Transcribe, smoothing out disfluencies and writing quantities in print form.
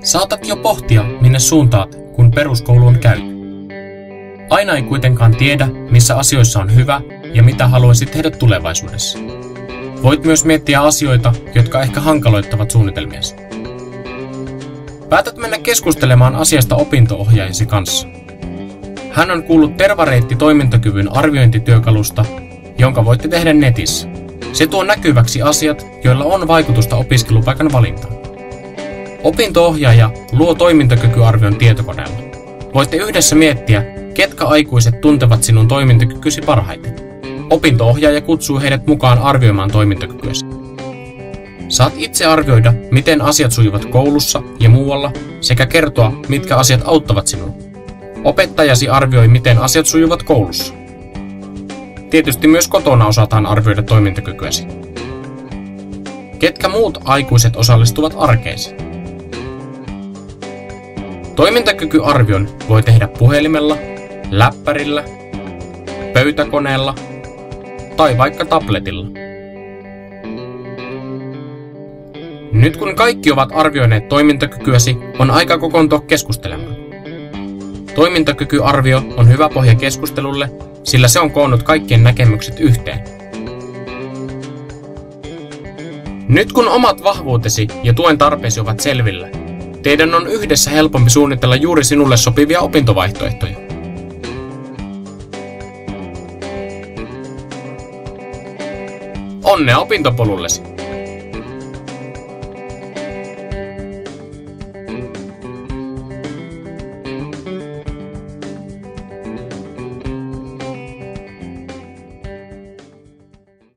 Saatat jo pohtia, minne suuntaat, kun peruskoulu on käyty. Aina ei kuitenkaan tiedä, missä asioissa on hyvä ja mitä haluaisit tehdä tulevaisuudessa. Voit myös miettiä asioita, jotka ehkä hankaloittavat suunnitelmiasi. Päätät mennä keskustelemaan asiasta opinto-ohjaajasi kanssa. Hän on kuullut Tervareitti-toimintakyvyn arviointityökalusta, jonka voitte tehdä netissä. Se tuo näkyväksi asiat, joilla on vaikutusta opiskelupaikan valintaan. Opinto-ohjaaja luo toimintakykyarvion tietokoneella. Voitte yhdessä miettiä, ketkä aikuiset tuntevat sinun toimintakykysi parhaiten. Opinto-ohjaaja kutsuu heidät mukaan arvioimaan toimintakykyäsi. Saat itse arvioida, miten asiat sujuvat koulussa ja muualla, sekä kertoa, mitkä asiat auttavat sinua. Opettajasi arvioi, miten asiat sujuvat koulussa. Tietysti myös kotona osataan arvioida toimintakykyäsi. Ketkä muut aikuiset osallistuvat arkeesi? Toimintakykyarvion voi tehdä puhelimella, läppärillä, pöytäkoneella tai vaikka tabletilla. Nyt kun kaikki ovat arvioineet toimintakykyäsi, on aika kokoontua keskustelemaan. Toimintakykyarvio on hyvä pohja keskustelulle, sillä se on koonnut kaikkien näkemykset yhteen. Nyt kun omat vahvuutesi ja tuen tarpeesi ovat selvillä, teidän on yhdessä helpompi suunnitella juuri sinulle sopivia opintovaihtoehtoja. Onnea opintopolullesi!